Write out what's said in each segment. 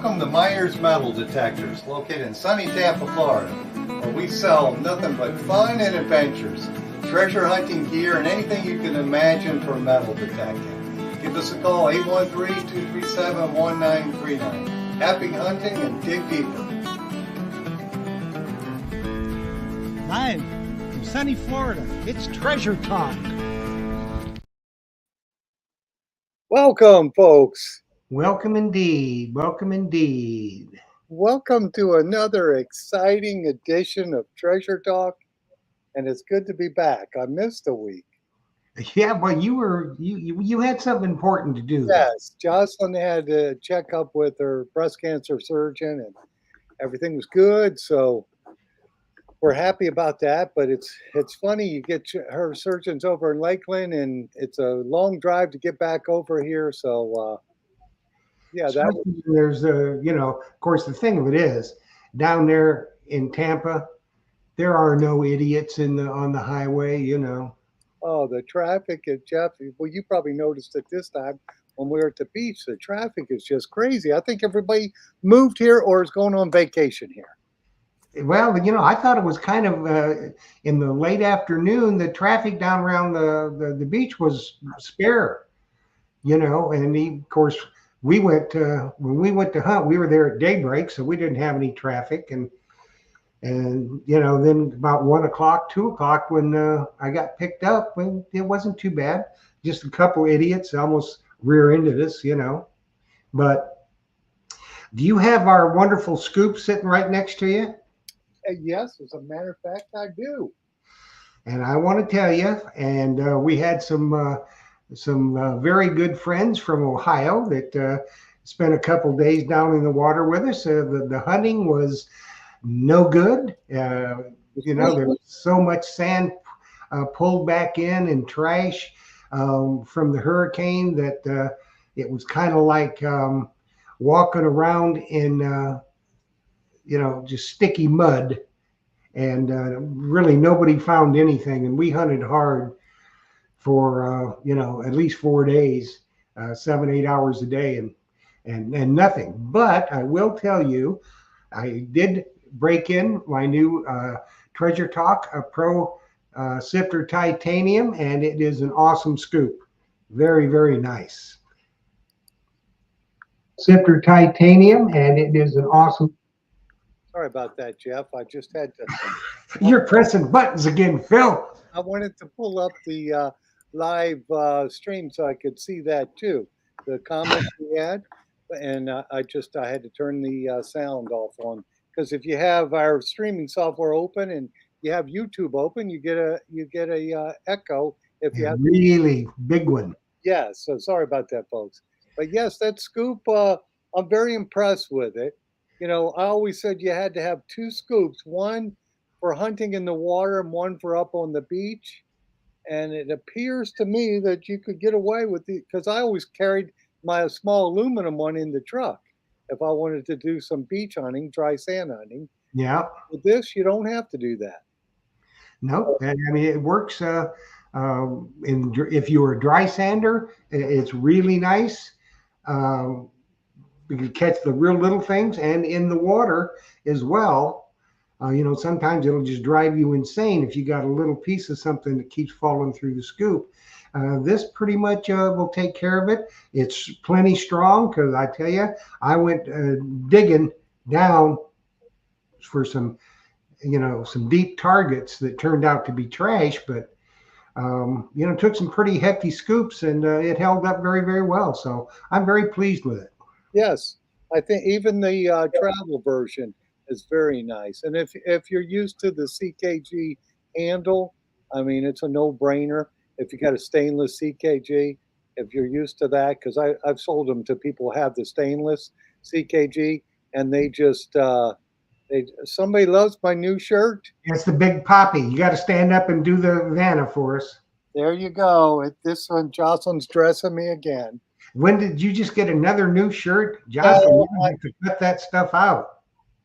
Welcome to Myers Metal Detectors, located in sunny Tampa, Florida, where we sell nothing but fun and adventures, treasure hunting gear, and anything you can imagine for metal detecting. Give us a call, 813-237-1939. Happy hunting and dig deeper. Live from sunny Florida, it's Treasure Talk. Welcome, folks. Welcome indeed. Welcome indeed. Welcome to another exciting edition of Treasure Talk, and it's good to be back. I missed a week. Yeah, well, you had something important to do. Yes, Jocelyn had to check up with her breast cancer surgeon, and everything was good. So we're happy about that. But it's funny, you get her surgeons over in Lakeland, and it's a long drive to get back over here. So yeah, that was, There's of course, the thing of it is, down there in Tampa, there are no idiots on the highway. oh, the traffic at Jeff. Well, you probably noticed it this time when we were at the beach. The traffic is just crazy. I think everybody moved here or is going on vacation here. Well, I thought it was kind of in the late afternoon. The traffic down around the beach was spare. And of course, we went when we went to hunt. We were there at daybreak, so we didn't have any traffic. And then about 1 o'clock, 2 o'clock, when I got picked up, when it wasn't too bad. Just a couple idiots almost rear-ended us. But do you have our wonderful scoop sitting right next to you? Yes, as a matter of fact, I do. And I want to tell you, and we had some very good friends from Ohio that spent a couple days down in the water with us. The hunting was no good. There was so much sand pulled back in and trash from the hurricane that it was kind of like walking around in just sticky mud, and really nobody found anything. And we hunted hard for at least 4 days, 7-8 hours a day, and nothing. But I will tell you, I did break in my new Treasure Talk Pro Sifter Titanium, and it is an awesome scoop. Very, very nice. Sifter Titanium, and it is an awesome. Sorry about that, Jeff. I just had to. You're pressing buttons again, Phil. I wanted to pull up the live stream so I could see that too, the comments we had, and I had to turn the sound off on, because if you have our streaming software open and you have YouTube open, you get a echo if you have really big one. Yeah, so sorry about that, folks. But yes, that scoop, I'm very impressed with it. I always said you had to have two scoops, one for hunting in the water and one for up on the beach. And it appears to me that you could get away with it, because I always carried my small aluminum one in the truck if I wanted to do some beach hunting, dry sand hunting. Yeah. With this, you don't have to do that. No, I mean, it works. If you're a dry sander, it's really nice. You can catch the real little things, and in the water as well. Sometimes it'll just drive you insane if you got a little piece of something that keeps falling through the scoop. This pretty much will take care of it. It's plenty strong, because I tell you, I went digging down for some deep targets that turned out to be trash, but took some pretty hefty scoops, and it held up very, very well. So I'm very pleased with it. Yes, I think even the travel version is very nice. And if you're used to the CKG handle, I mean, it's a no-brainer. If you got a stainless CKG, if you're used to that, because I've sold them to people who have the stainless CKG, and they just somebody loves my new shirt. It's the Big Poppy. You got to stand up and do the Vanna for us. There you go. This one, Jocelyn's dressing me again. When did you just get another new shirt, Jocelyn? You have to cut that stuff out.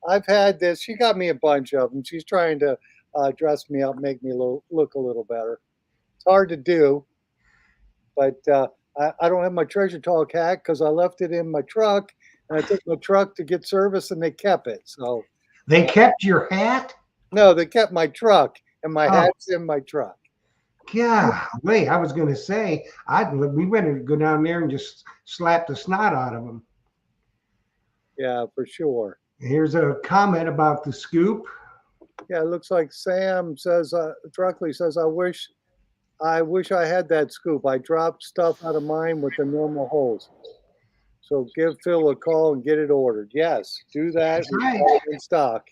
I've had this. She got me a bunch of them. She's trying to dress me up, make me look a little better. It's hard to do, but I don't have my Treasure Talk hat because I left it in my truck And I took my truck to get service, and they kept it. So They kept your hat? no, they kept my truck, and my Oh, hat's in my truck. golly, I was going to say, we went to go down there and just slap the snot out of them. Yeah, for sure. Here's a comment about the scoop. Yeah, it looks like Sam says, Druckley says, I wish I had that scoop. I dropped stuff out of mine with the normal holes. So give Phil a call and get it ordered. Yes, do that. That's We've right. got it in stock.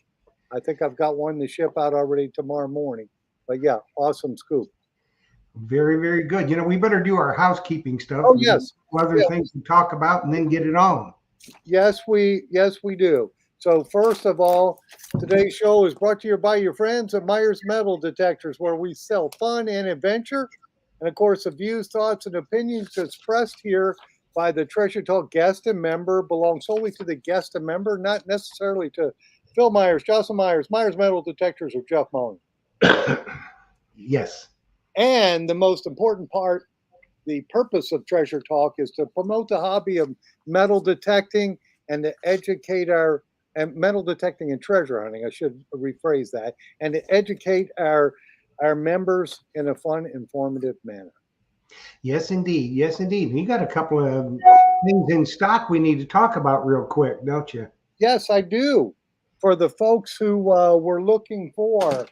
I think I've got one to ship out already tomorrow morning. But yeah, awesome scoop. Very, very good. We better do our housekeeping stuff. Oh We got yes, other yeah. things to talk about and then get it on. Yes, we do. So first of all, today's show is brought to you by your friends at Myers Metal Detectors, where we sell fun and adventure. And of course, the views, thoughts, and opinions expressed here by the Treasure Talk guest and member belong solely to the guest and member, not necessarily to Phil Myers, Jocelyn Myers, Myers Metal Detectors, or Jeff Moan. Yes. And the most important part, the purpose of Treasure Talk is to promote the hobby of metal detecting and to educate our and metal detecting and treasure hunting. I should rephrase that, and to educate our members in a fun, informative manner. Yes, indeed. Yes, indeed. You got a couple of things in stock we need to talk about real quick, don't you? Yes, I do. For the folks who were looking for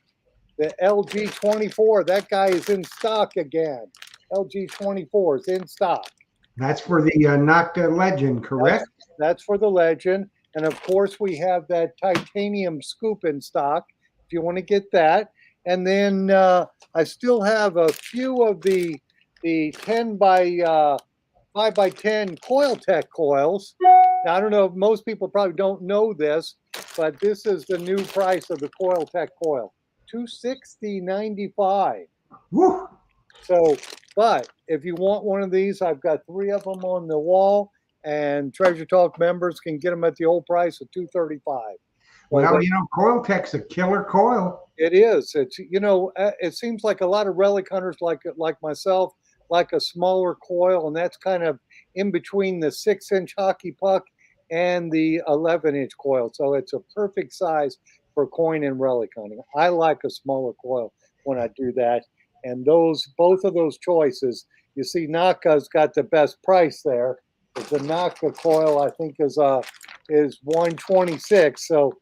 the LG24, that guy is in stock again. LG24 is in stock. That's for the Nocta Legend, correct? That's for the Legend. And of course, we have that titanium scoop in stock if you want to get that. And then I still have a few of the 10 by 5 by 10 Coiltech coils. Now, I don't know if most people probably don't know this, but this is the new price of the Coiltech coil, $260.95. Woo! So, but if you want one of these, I've got 3 of them on the wall, and Treasure Talk members can get them at the old price of $235. Well, Coiltech's a killer coil. It is. It's it seems like a lot of relic hunters like myself like a smaller coil, and that's kind of in between the 6-inch hockey puck and the 11-inch coil. So it's a perfect size for coin and relic hunting. I like a smaller coil when I do that. And both of those choices, you see, Naka's got the best price there. The Naka coil, I think, is $126. So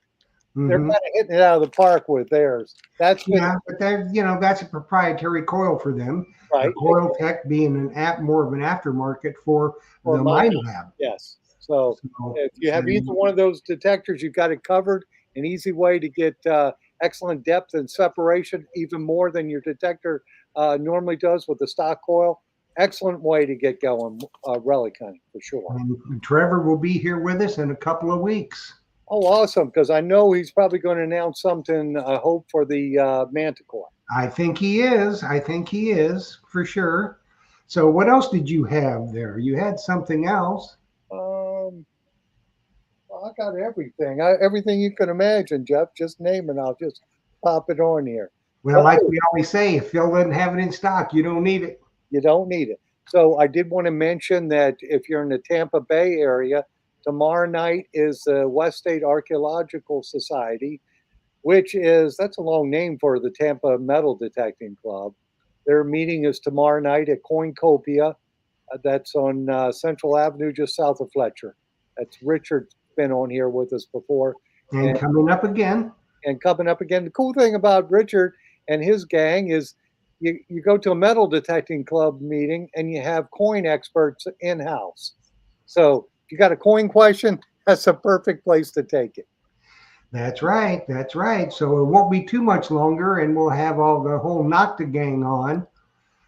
they're kind of hitting it out of the park with theirs. But that's a proprietary coil for them. Right. Coiltech being more of an aftermarket for the Minelab. Yes. So if you have either one of those detectors, you've got it covered. An easy way to get excellent depth and separation, even more than your detector normally does with the stock coil. Excellent way to get going, relic hunting for sure. And Trevor will be here with us in a couple of weeks. Oh, awesome! Because I know he's probably going to announce something. I hope for the Manticore. I think he is. For sure. So, what else did you have there? You had something else. I got everything. Everything you can imagine, Jeff. Just name it. I'll just pop it on here. Well, like we always say, if Phil doesn't have it in stock, you don't need it. You don't need it. So I did want to mention that if you're in the Tampa Bay area, tomorrow night is the West State Archaeological Society, that's a long name for the Tampa Metal Detecting Club. Their meeting is tomorrow night at Coincopia. That's on Central Avenue, just south of Fletcher. That's Richard's been on here with us before. And coming up again. The cool thing about Richard and his gang is you go to a metal detecting club meeting and you have coin experts in-house. So if you got a coin question, that's a perfect place to take it. That's right. So it won't be too much longer, and we'll have the whole Nocta gang on.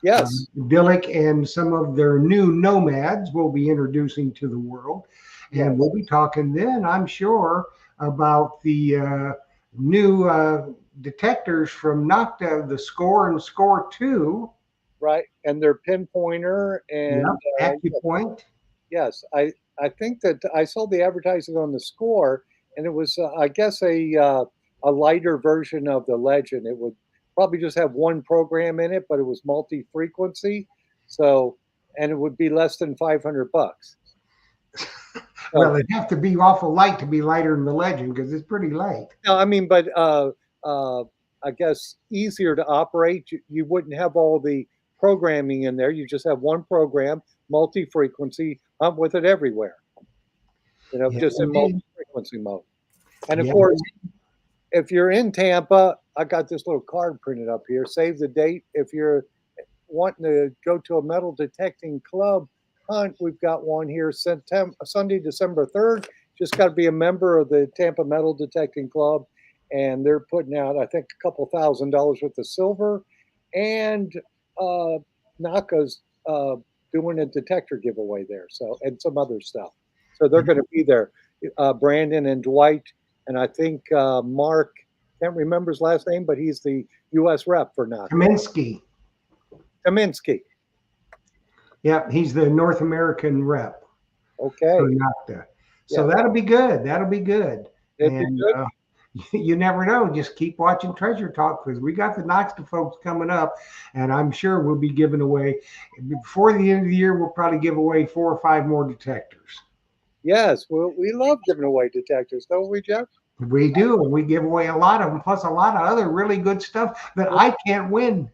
Yes. Billick and some of their new nomads will be introducing to the world. And we'll be talking then, I'm sure, about the new detectors from Nocta, the Score and Score 2. Right. And their pinpointer and AccuPoint. Yes. I think that I saw the advertising on the Score, and it was, I guess, a lighter version of the Legend. It would probably just have one program in it, but it was multi-frequency. So, and it would be less than $500. Well, it'd have to be awful light to be lighter than the Legend because it's pretty light. No, I mean, but I guess easier to operate. You wouldn't have all the programming in there. You just have one program, multi-frequency, hunt with it everywhere. Yeah, just in indeed. multi-frequency mode. And of Yeah. course, if you're in Tampa, I got this little card printed up here. Save the date. If you're wanting to go to a metal detecting club hunt, we've got one here Sunday, December 3rd. Just got to be a member of the Tampa Metal Detecting Club. And they're putting out, I think, a couple $1,000s worth of silver. And NACA's doing a detector giveaway there. So, and some other stuff. So they're going to be there. Brandon and Dwight. And I think Mark, can't remember his last name, but he's the U.S. rep for NACA. Kaminsky. Yep, he's the North American rep Okay. for NACA. So Yeah. that'll be good. That'll be good. It'd be And good. you never know. Just keep watching Treasure Talk because we got the Knoxville folks coming up, and I'm sure we'll be giving away before the end of the year. We'll probably give away 4 or 5 more detectors. Yes, well, we love giving away detectors, don't we, Jeff? We do, and we give away a lot of them, plus a lot of other really good stuff that I can't win.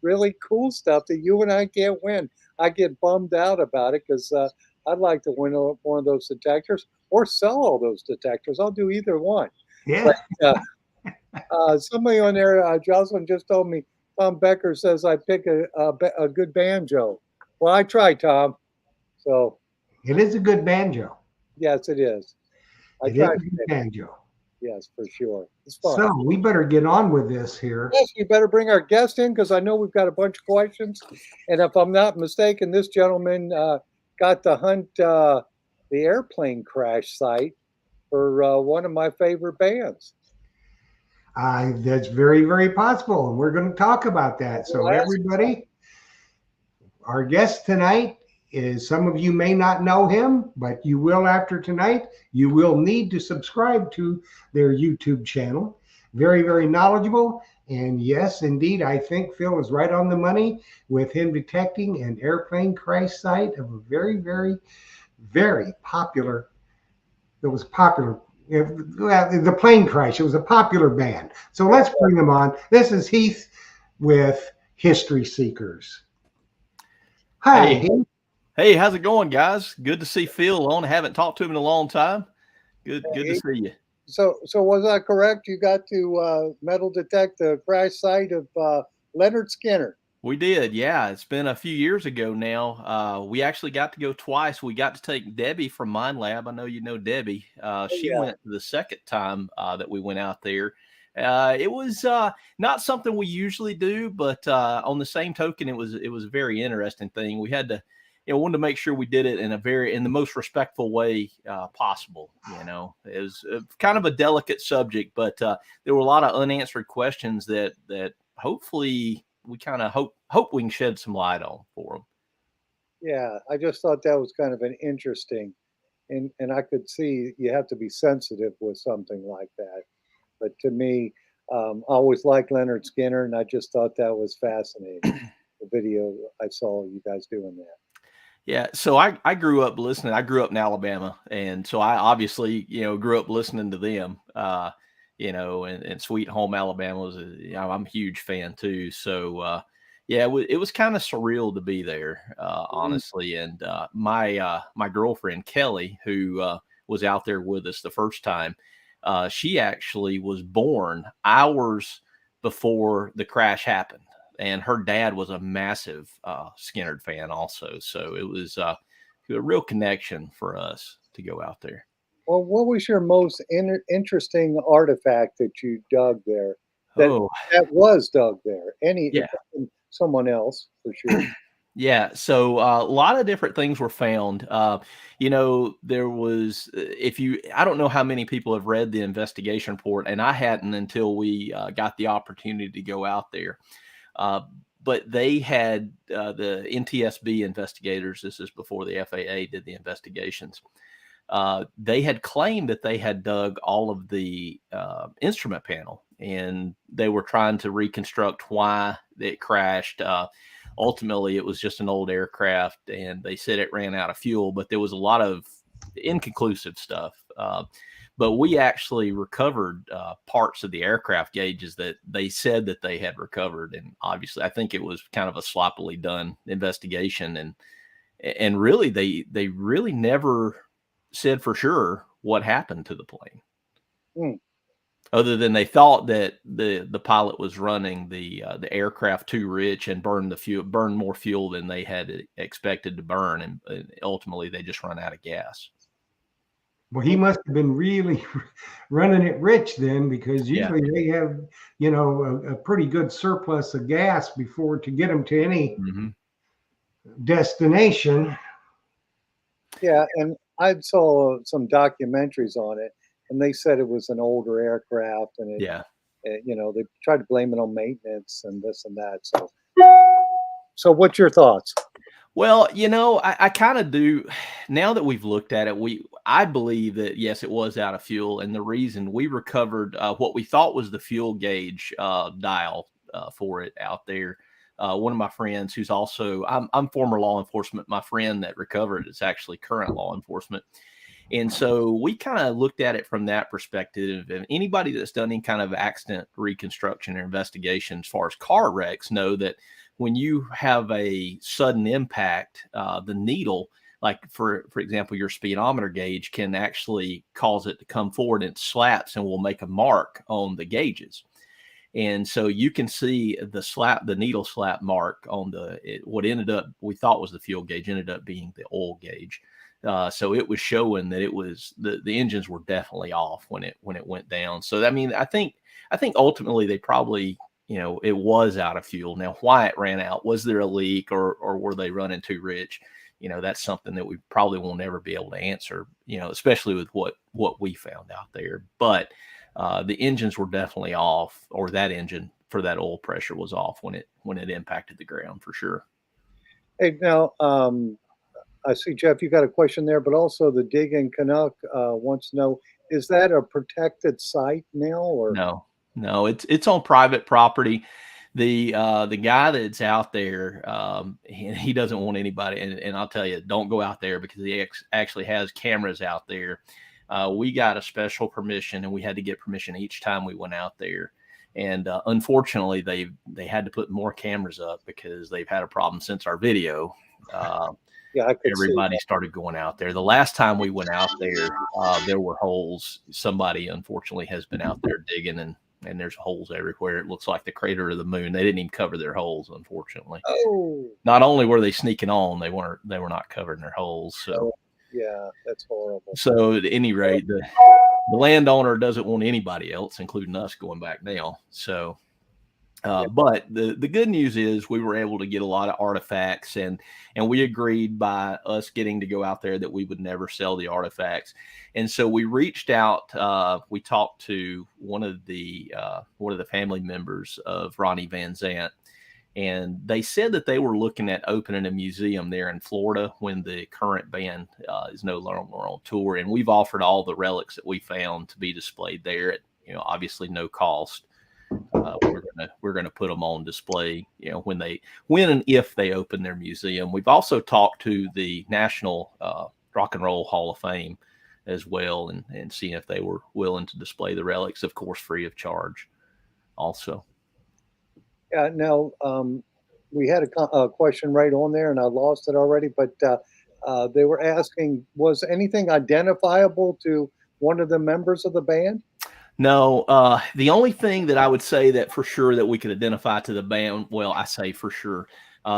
Really cool stuff that you and I can't win. I get bummed out about it because I'd like to win one of those detectors or sell all those detectors. I'll do either one. Yeah. But somebody on there, Jocelyn just told me, Tom Becker says I pick a good banjo. Well, I try, Tom. So It is a good banjo. yes, it is. I It is try. a good banjo. Yes, for sure. It's fun. So we better get on with this here. Yes, we better bring our guest in because I know we've got a bunch of questions. And if I'm not mistaken, this gentleman got to hunt the airplane crash site for one of my favorite bands. That's very, very possible, and we're going to talk about that. So everybody, our guest tonight is, some of you may not know him, but you will after tonight. You will need to subscribe to their YouTube channel. Very, very knowledgeable. And yes, indeed, I think Phil is right on the money with him detecting an airplane crash site of a very, very, very popular, that was popular. The plane crash, it was a popular band. So let's bring them on. This is Heath with History Seekers. Hi, Hey. Heath. Hey, how's it going, guys? Good to see Phil on. I haven't talked to him in a long time. Good Hey. to see you. So was I correct? You got to metal detect the crash site of Leonard Skinner. We did, yeah. It's been a few years ago now. We actually got to go twice. We got to take Debbie from Mine Lab. I know you know Debbie. She yeah. went the second time that we went out there. It was not something we usually do, but on the same token, it was a very interesting thing. We had to, wanted to make sure we did it in the most respectful way possible. It was kind of a delicate subject, but there were a lot of unanswered questions that hopefully we kind of hope we can shed some light on for them. Yeah, I just thought that was kind of an interesting, and I could see you have to be sensitive with something like that. But to me, I always liked Leonard Skinner, and I just thought that was fascinating. The video I saw you guys doing that. Yeah, so I grew up listening. I grew up in Alabama, and so I obviously grew up listening to them. And Sweet Home Alabama was I'm a huge fan too. So it was kind of surreal to be there, honestly. And my girlfriend Kelly, who was out there with us the first time, she actually was born hours before the crash happened. And her dad was a massive Skinner fan also. So it was a real connection for us to go out there. Well, what was your most interesting artifact that you dug there? That was dug there? Someone else, for sure. Yeah, so a lot of different things were found. There was, I don't know how many people have read the investigation report, and I hadn't until we got the opportunity to go out there. But they had the NTSB investigators, this is before the FAA did the investigations. They had claimed that they had dug all of the instrument panel, and they were trying to reconstruct why it crashed. Ultimately, it was just an old aircraft, and they said it ran out of fuel, but there was a lot of inconclusive stuff. But we actually recovered parts of the aircraft gauges that they said that they had recovered, and obviously, I think it was kind of a sloppily done investigation, and really, they really never said for sure what happened to the plane. Hmm. Other than they thought that the pilot was running the aircraft too rich and burned more fuel than they had expected to burn, and ultimately they just run out of gas. Well, he must have been really running it rich then, because usually they have, a pretty good surplus of gas before to get them to any destination. Yeah, and I saw some documentaries on it, and they said it was an older aircraft, and they tried to blame it on maintenance and this and that. So what's your thoughts? Well, I kind of do. Now that we've looked at it, I believe that yes, it was out of fuel, and the reason we recovered what we thought was the fuel gauge dial for it out there. One of my friends, who's also I'm former law enforcement. My friend that recovered is actually current law enforcement, and so we kind of looked at it from that perspective. And anybody that's done any kind of accident reconstruction or investigation as far as car wrecks know that when you have a sudden impact, the needle, like for example, your speedometer gauge can actually cause it to come forward and slaps and will make a mark on the gauges. And so you can see the needle slap mark on what ended up, we thought was the fuel gauge, ended up being the oil gauge. So it was showing that it was the engines were definitely off when it went down. So I mean, I think ultimately they probably, it was out of fuel. Now, why it ran out, was there a leak or were they running too rich? That's something that we probably will never be able to answer, especially with what we found out there. But the engines were definitely off, or that engine for that oil pressure was off when it impacted the ground for sure. Hey, now, I see, Jeff, you got a question there, but also the Digging Canuck wants to know, is that a protected site now? Or No, it's on private property. The guy that's out there, he doesn't want anybody, and I'll tell you, don't go out there because he actually has cameras out there. We got a special permission, and we had to get permission each time we went out there. And unfortunately, they had to put more cameras up because they've had a problem since our video. Everybody started going out there. The last time we went out there, there were holes. Somebody unfortunately has been out there digging, and there's holes everywhere. It looks like the crater of the moon. They didn't even cover their holes, unfortunately. Oh, not only were they sneaking on, they were not covering their holes. So yeah, that's horrible. So at any rate, the landowner doesn't want anybody else, including us, going back now. So, but the good news is we were able to get a lot of artifacts, and we agreed by us getting to go out there that we would never sell the artifacts. And so we reached out. We talked to one of the family members of Ronnie Van Zant, and they said that they were looking at opening a museum there in Florida when the current band is no longer on tour. And we've offered all the relics that we found to be displayed there at, obviously no cost. We're gonna put them on display, when and if they open their museum. We've also talked to the National Rock and Roll Hall of Fame as well, and seeing if they were willing to display the relics, of course, free of charge. Also. Yeah. Now, we had a question right on there, and I lost it already. But they were asking, was anything identifiable to one of the members of the band? No, the only thing that I would say that for sure that we could identify to the band, well, I say for sure,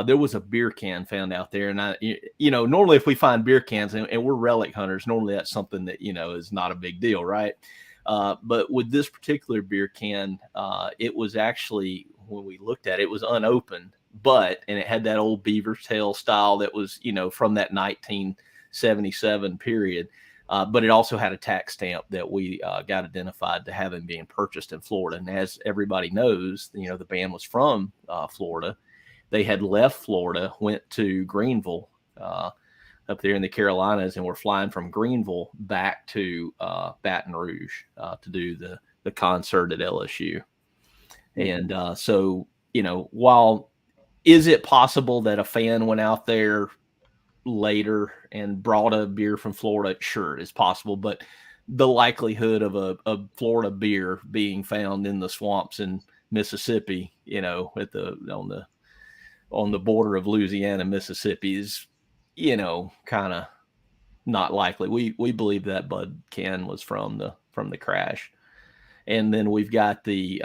there was a beer can found out there. And normally if we find beer cans and we're relic hunters, normally that's something that, is not a big deal, right? But with this particular beer can, it was actually, when we looked at it, it was unopened, and it had that old beaver tail style that was, from that 1977 period. But it also had a tax stamp that we got identified to having been purchased in Florida. And as everybody knows, the band was from Florida. They had left Florida, went to Greenville up there in the Carolinas, and were flying from Greenville back to Baton Rouge to do the concert at LSU. And so, while is it possible that a fan went out there? later and brought a beer from Florida, sure, it's possible, but the likelihood of a Florida beer being found in the swamps in Mississippi, you know, at the on the border of Louisiana and Mississippi is, you know, kind of not likely. We believe that Bud can was from the crash. And then we've got the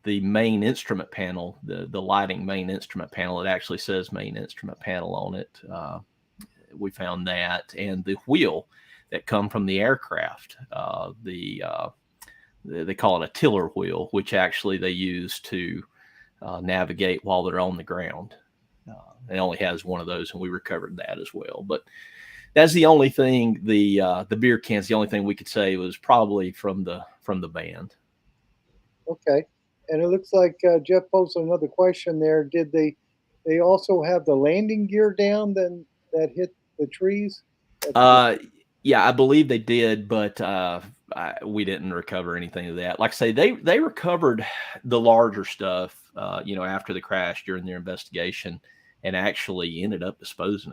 main instrument panel, the lighting main instrument panel. It actually says main instrument panel on it. We found that, and the wheel that come from the aircraft. They call it a tiller wheel, which actually they use to navigate while they're on the ground. It only has one of those, and we recovered that as well. But that's the only thing. The beer can's the only thing we could say was probably from the band. Okay. And it looks like Jeff posted another question there. Did they also have the landing gear down then that hit the trees? Yeah, I believe they did, but we didn't recover anything of that. Like I say, they recovered the larger stuff, you know, after the crash during their investigation, and actually ended up disposing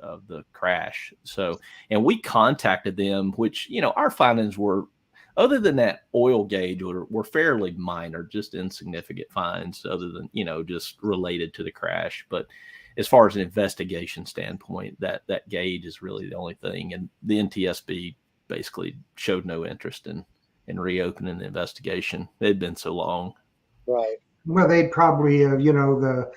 of the crash. So, and we contacted them, which, you know, our findings were, other than that oil gauge, were fairly minor, just insignificant finds, other than, you know, just related to the crash. But as far as an investigation standpoint, that gauge is really the only thing. And the NTSB basically showed no interest in reopening the investigation. It had been so long. Right. Well, they'd probably, you know, the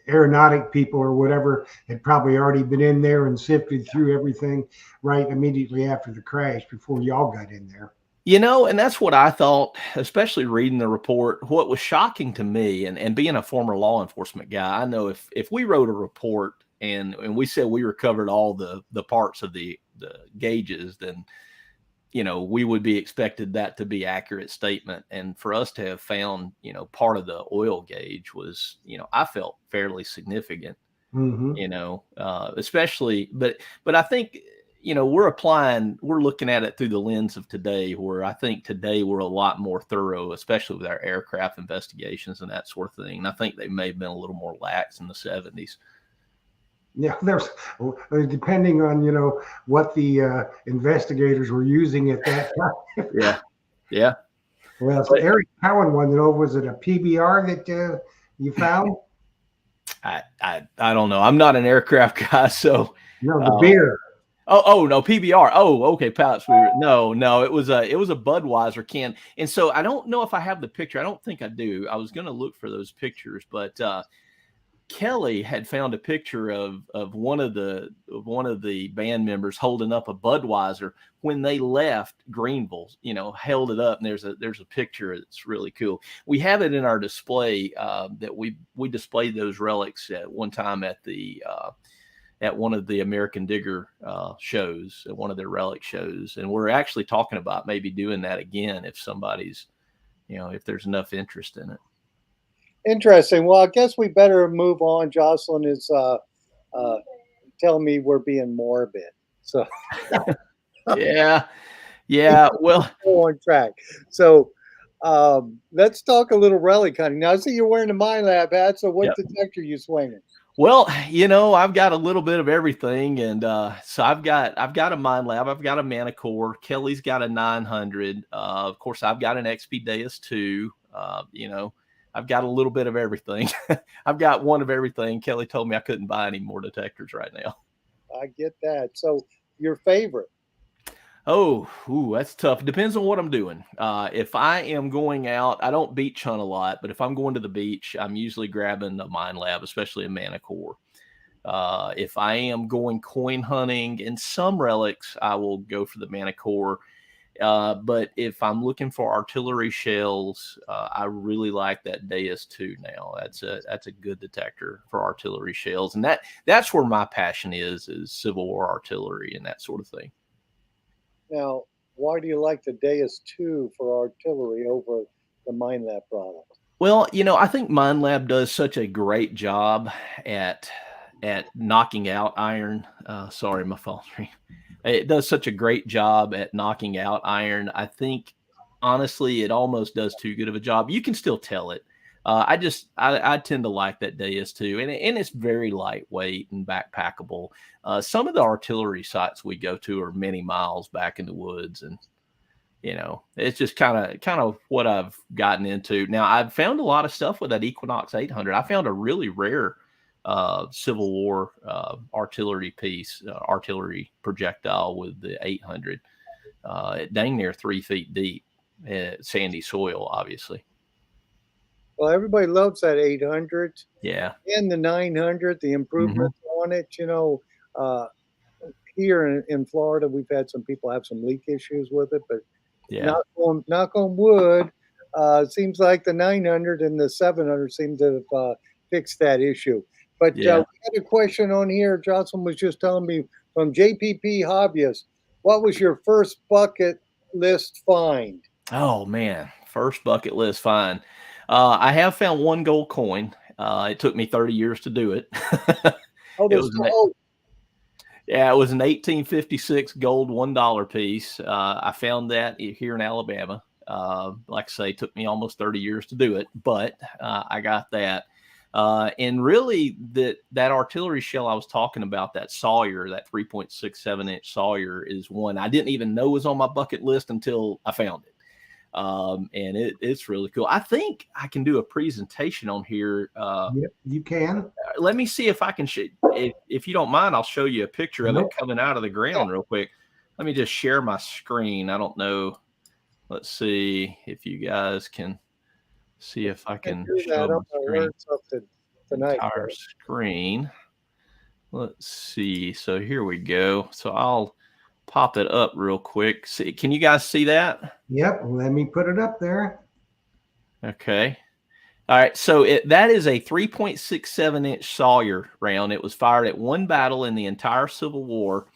aeronautic people or whatever had probably already been in there and sifted through everything right immediately after the crash before y'all got in there. You know, and that's what I thought, especially reading the report. What was shocking to me, and being a former law enforcement guy, I know if we wrote a report and we said we recovered all the parts of the gauges, then, you know, we would be expected that to be accurate statement. And for us to have found, you know, part of the oil gauge was, you know, I felt fairly significant, you know, especially, but I think, you know, we're looking at it through the lens of today, where I think today we're a lot more thorough, especially with our aircraft investigations and that sort of thing. And I think they may have been a little more lax in the 70s. Yeah, there's depending on, you know, what the investigators were using at that time. Yeah. Well, so Eric Cowan one, you know, was it a PBR that you found? I don't know. I'm not an aircraft guy, so No, the beer. Oh no, PBR. Oh, okay, pallets. No, it was a Budweiser can. And so I don't know if I have the picture. I don't think I do. I was going to look for those pictures, but Kelly had found a picture of one of the band members holding up a Budweiser when they left Greenville. You know, held it up, and there's a picture. It's really cool. We have it in our display that we displayed those relics at one time at one of the American Digger shows, at one of their relic shows. And we're actually talking about maybe doing that again if somebody's, you know, if there's enough interest in it. Interesting. Well, I guess we better move on. Jocelyn is telling me we're being morbid. So yeah. Well, on track. So let's talk a little relic hunting. Now I see you're wearing a Minelab hat. So what detector are you swinging? Well, you know, I've got a little bit of everything, and so I've got a Minelab, I've got a Manticore, Kelly's got a 900. Of course, I've got an XP Deus 2. You know, I've got a little bit of everything. I've got one of everything. Kelly told me I couldn't buy any more detectors right now. I get that. So your favorite? Oh, that's tough. Depends on what I'm doing. If I am going out, I don't beach hunt a lot, but if I'm going to the beach, I'm usually grabbing a Minelab, especially a Manticore. If I am going coin hunting in some relics, I will go for the Manticore. But if I'm looking for artillery shells, I really like that Deus 2 now. That's a good detector for artillery shells. And that's where my passion is Civil War artillery and that sort of thing. Now, why do you like the Deus 2 for artillery over the Minelab product? Well, you know, I think Minelab does such a great job at knocking out iron. Sorry, my phone's ringing. It does such a great job at knocking out iron. I think, honestly, it almost does too good of a job. You can still tell it. I tend to like that Deus too, and it's very lightweight and backpackable. Some of the artillery sites we go to are many miles back in the woods, and it's just kind of what I've gotten into. Now I've found a lot of stuff with that Equinox 800. I found a really rare Civil War artillery piece, artillery projectile with the 800, dang near 3 feet deep, sandy soil, obviously. Well, everybody loves that 800. Yeah. And the 900, the improvements on it. Here in Florida, we've had some people have some leak issues with it, but knock on wood, it seems like the 900 and the 700 seem to have fixed that issue. But we had a question on here. Jocelyn was just telling me from JPP Hobbyist, what was your first bucket list find? Oh, man. First bucket list find. I have found one gold coin. It took me 30 years to do it. Oh, it was it was an 1856 gold $1 piece. I found that here in Alabama. Like I say, it took me almost 30 years to do it, but I got that. And really, that artillery shell I was talking about, that Sawyer, that 3.67-inch Sawyer, is one I didn't even know was on my bucket list until I found it. And it's really cool. I think I can do a presentation on here. Yep, you can. Let me see if I can. If you don't mind, I'll show you a picture of it coming out of the ground real quick. Let me just share my screen. I don't know. Let's see if you guys can see if I can show my entire screen. Let's see. So here we go. So I'll pop it up real quick. See, can you guys see that? Yep. Let me put it up there. Okay. All right. So that is a 3.67-inch Sawyer round. It was fired at one battle in the entire Civil War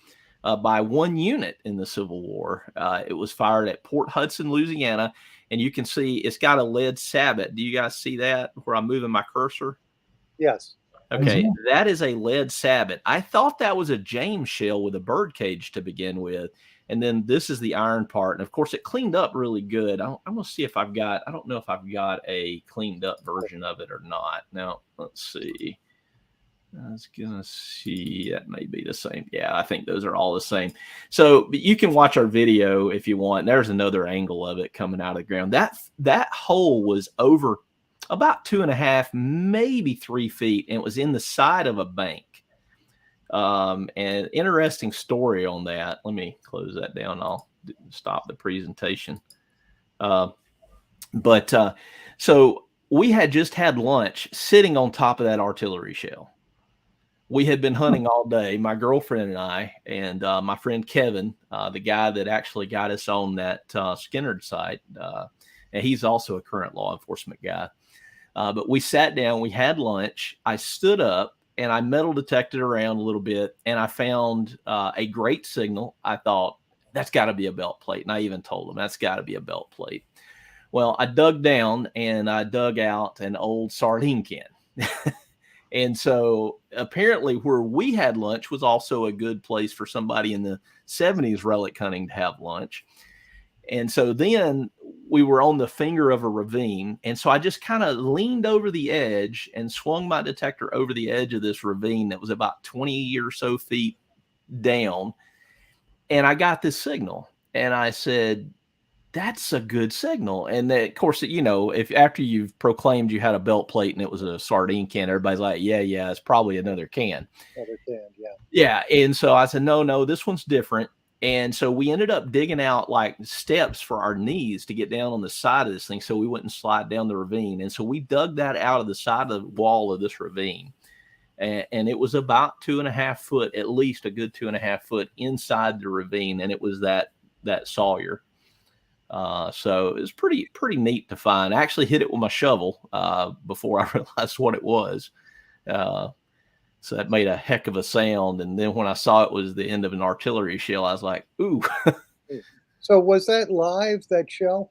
by one unit in the Civil War. It was fired at Port Hudson, Louisiana. And you can see it's got a lead sabot. Do you guys see that where I'm moving my cursor? Yes. Okay, that is a lead sabot. I thought that was a James shell with a bird cage to begin with. And then this is the iron part. And of course, it cleaned up really good. I'm going to see if I don't know if I've got a cleaned up version of it or not. Now, let's see. I was going to see. That may be the same. Yeah, I think those are all the same. So you can watch our video if you want. There's another angle of it coming out of the ground. That hole was over about 2.5, maybe 3 feet, and it was in the side of a bank. And interesting story on that. Let me close that down. I'll stop the presentation. So we had just had lunch sitting on top of that artillery shell. We had been hunting all day, my girlfriend and I, and my friend Kevin, the guy that actually got us on that Skinnerd site. And he's also a current law enforcement guy. But we sat down, we had lunch. I stood up and I metal detected around a little bit, and I found a great signal. I thought, that's got to be a belt plate. And I even told him, that's got to be a belt plate. Well, I dug down and I dug out an old sardine can. And so apparently where we had lunch was also a good place for somebody in the 70s relic hunting to have lunch. And so then we were on the finger of a ravine. And so I just kind of leaned over the edge and swung my detector over the edge of this ravine that was about 20 or so feet down. And I got this signal. And I said, that's a good signal. And then, of course, if after you've proclaimed you had a belt plate and it was a sardine can, everybody's like, yeah, it's probably another can. Yeah. And so I said, no, this one's different. And so we ended up digging out like steps for our knees to get down on the side of this thing so we wouldn't slide down the ravine. And so we dug that out of the side of the wall of this ravine. And it was about 2.5 foot, at least a good 2.5 foot inside the ravine. And it was that Sawyer. So it was pretty neat to find. I actually hit it with my shovel before I realized what it was. So that made a heck of a sound. And then when I saw it was the end of an artillery shell, I was like, ooh. So was that live, that shell?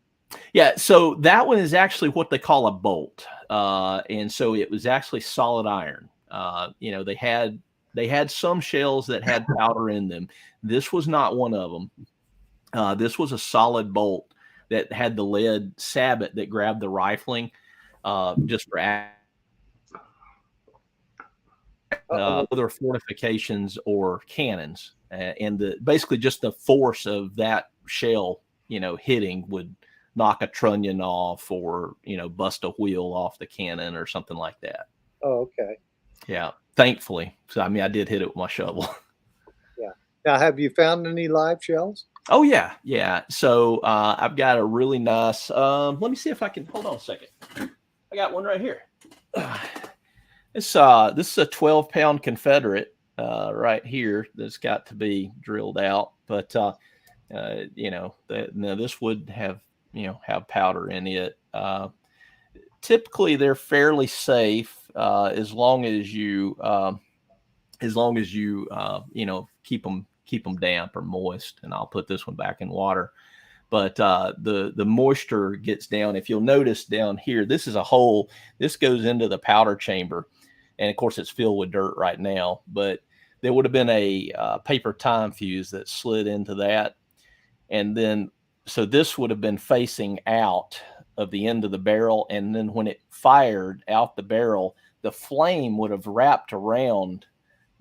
Yeah. So that one is actually what they call a bolt. And so it was actually solid iron. They had some shells that had powder in them. This was not one of them. This was a solid bolt that had the lead sabot that grabbed the rifling. just for Uh-oh. other fortifications or cannons, and basically just the force of that shell, hitting would knock a trunnion off or bust a wheel off the cannon or something like that. Oh, okay. Yeah, thankfully. So I did hit it with my shovel. Yeah. Now, have you found any live shells? Oh yeah, yeah. So I've got a really nice. Let me see if I can hold on a second. I got one right here. This is a 12-pound Confederate right here that's got to be drilled out, but this would have powder in it. Typically, they're fairly safe as long as you keep them damp or moist. And I'll put this one back in water. But the moisture gets down. If you'll notice down here, this is a hole. This goes into the powder chamber. And of course, it's filled with dirt right now. But there would have been a paper time fuse that slid into that. And then, so this would have been facing out of the end of the barrel. And then when it fired out the barrel, the flame would have wrapped around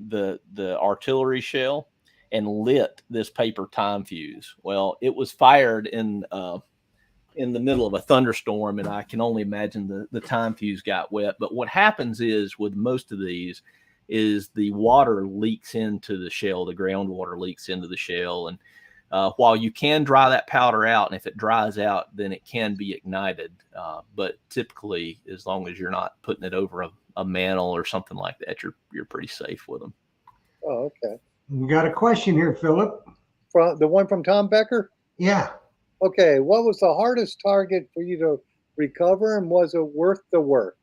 the artillery shell and lit this paper time fuse. Well, it was fired in the middle of a thunderstorm, and I can only imagine the time fuse got wet. But what happens is with most of these is the water leaks into the shell, the groundwater leaks into the shell. And while you can dry that powder out, and if it dries out, then it can be ignited. But typically, as long as you're not putting it over a mantle or something like that, you're pretty safe with them. Oh, okay. We got a question here, Philip. From the one from Tom Becker? Yeah. Okay. What was the hardest target for you to recover, and was it worth the work?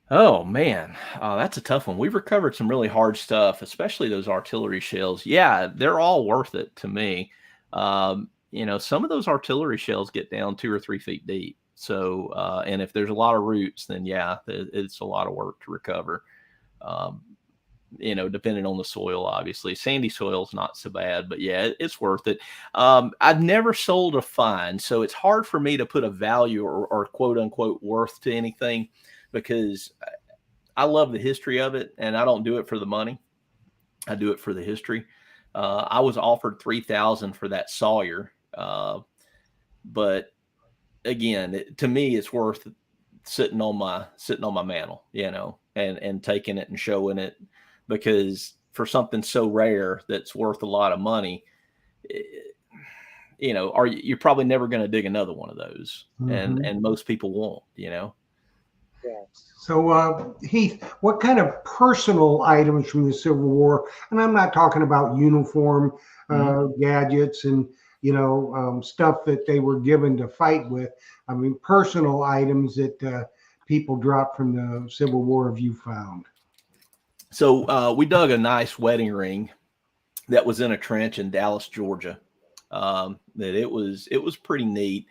Oh man, that's a tough one. We've recovered some really hard stuff, especially those artillery shells. Yeah, they're all worth it to me. Some of those artillery shells get down 2 or 3 feet deep. So, and if there's a lot of roots, then yeah, it's a lot of work to recover. Depending on the soil, obviously. Sandy soil is not so bad, but yeah, it's worth it. I've never sold a find, so it's hard for me to put a value or quote unquote worth to anything, because I love the history of it, and I don't do it for the money. I do it for the history. I was offered $3,000 for that Sawyer, but again, to me, it's worth sitting on my mantle, and taking it and showing it, because for something so rare that's worth a lot of money, you're probably never going to dig another one of those, and most people won't, Yeah. So, Heath, what kind of personal items from the Civil War, and I'm not talking about uniform gadgets and, stuff that they were given to fight with. I mean, personal items that people dropped from the Civil War have you found? So we dug a nice wedding ring that was in a trench in Dallas, Georgia. That it was pretty neat.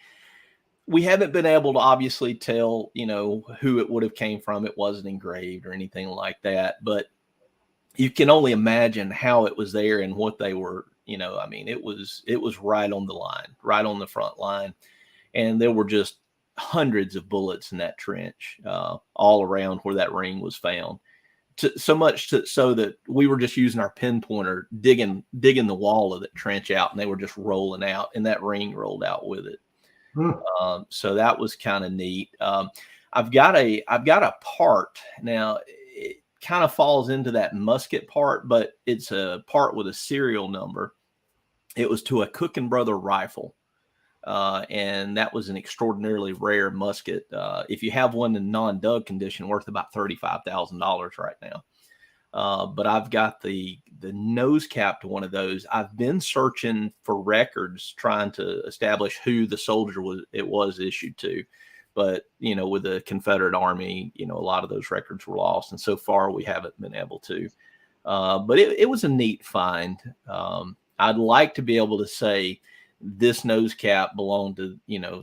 We haven't been able to obviously tell, who it would have came from. It wasn't engraved or anything like that, but you can only imagine how it was there and what they were, it was right on the line, right on the front line. And there were just hundreds of bullets in that trench, all around where that ring was found. So that we were just using our pinpointer, digging the wall of the trench out, and they were just rolling out, and that ring rolled out with it. So that was kind of neat. I've got a part now. It kind of falls into that musket part, but it's a part with a serial number. It was to a Cook and Brother rifle. And that was an extraordinarily rare musket. If you have one in non-dug condition, worth about $35,000 right now. But I've got the nose cap to one of those. I've been searching for records, trying to establish who the soldier was issued to. But, with the Confederate Army, a lot of those records were lost. And so far, we haven't been able to. But it was a neat find. I'd like to be able to say, this nose cap belonged to,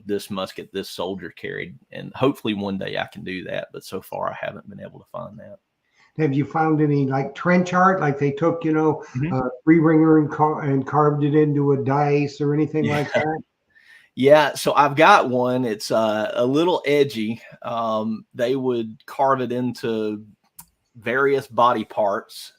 this musket this soldier carried. And hopefully one day I can do that. But so far I haven't been able to find that. Have you found any like trench art, like they took, 3-ringer and carved it into a dice or anything like that? Yeah, so I've got one. It's a little edgy. They would carve it into various body parts.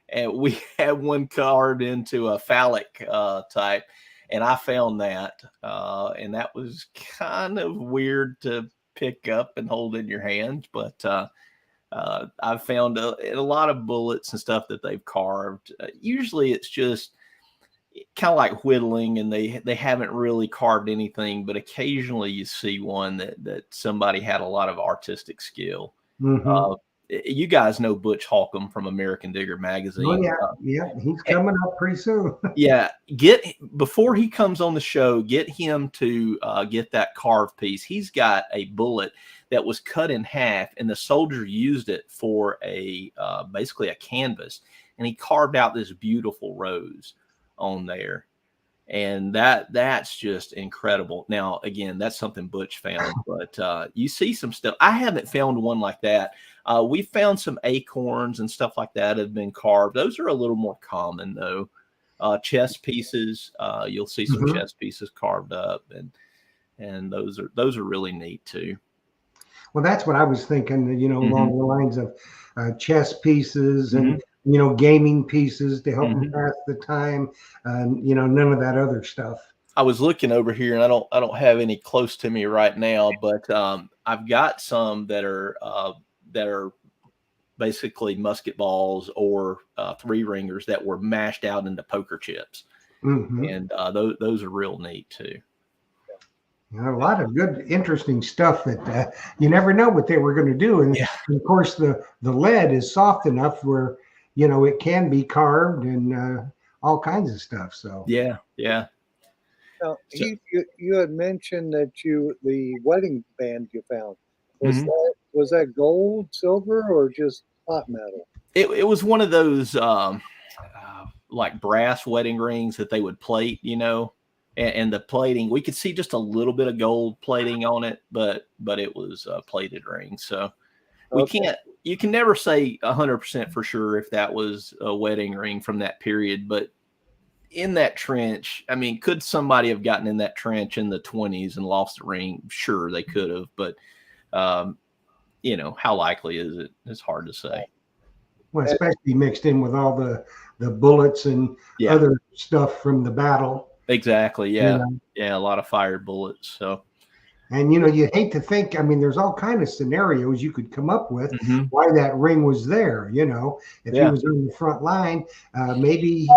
And we had one carved into a phallic type, and I found that, and that was kind of weird to pick up and hold in your hands. But I've found a lot of bullets and stuff that they've carved. Usually, it's just kind of like whittling, and they haven't really carved anything. But occasionally, you see one that somebody had a lot of artistic skill. Mhm. You guys know Butch Holcomb from American Digger Oh magazine. yeah, yeah, he's coming up pretty soon. Yeah, before he comes on the show, get him to get that carved piece. He's got a bullet that was cut in half, and the soldier used it for a basically a canvas, and he carved out this beautiful rose on there, and that's just incredible. Now, again, that's something Butch found, but you see some stuff. I haven't found one like that. We found some acorns and stuff like that have been carved. Those are a little more common though. Chess pieces, you'll see some Mhm. chess pieces carved up, and those are really neat too. Well, that's what I was thinking, Hmm. along the lines of chess pieces and, Hmm. gaming pieces to help them Hmm. pass the time. None of that other stuff. I was looking over here, and I don't have any close to me right now, but I've got some that are basically musket balls or three ringers that were mashed out into poker chips, Hmm. and those are real neat too. A lot of good, interesting stuff that you never know what they were going to do. And Yeah, of course, the lead is soft enough where, it can be carved and all kinds of stuff. So, yeah, yeah. Now, So, you had mentioned that the wedding band you found mhm. was that gold, silver, or just hot metal? It was one of those like brass wedding rings that they would plate, and the plating we could see just a little bit of gold plating on it, but it was a plated ring. So we Okay. can't you can never say 100% for sure if that was a wedding ring from that period, but in that trench, I mean, could somebody have gotten in that trench in the 20s and lost the ring? Sure, they could have, but um, how likely is it? It's hard to say. well, especially mixed in with all the bullets and Yeah, other stuff from the battle, exactly. you Yeah, know. yeah, a lot of fired bullets. So, And you hate to think. I mean, there's all kind of scenarios you could come up with mhm. why that ring was there. If he Yeah. was on the front line, maybe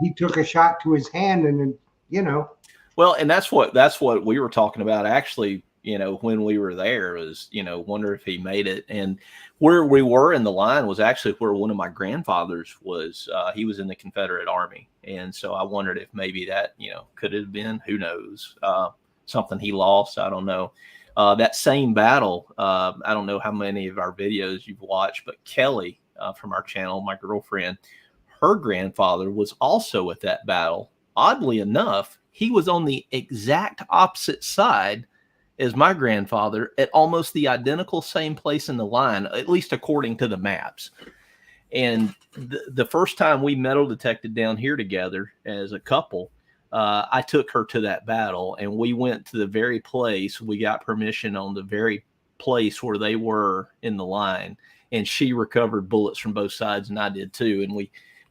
he took a shot to his hand, and then you know. Well, and that's what we were talking about actually, when we were there was, wonder if he made it. And where we were in the line was actually where one of my grandfathers was. He was in the Confederate Army. And so I wondered if maybe that, could have been, who knows, something he lost. I don't know. That same battle, I don't know how many of our videos you've watched, but Kelly from our channel, my girlfriend, her grandfather was also at that battle. Oddly enough, he was on the exact opposite side as my grandfather at almost the identical same place in the line, at least according to the maps. And the first time we metal detected down here together as a couple, I took her to that battle, and we went to the very place. We got permission on the very place where they were in the line, and she recovered bullets from both sides, and I did too. And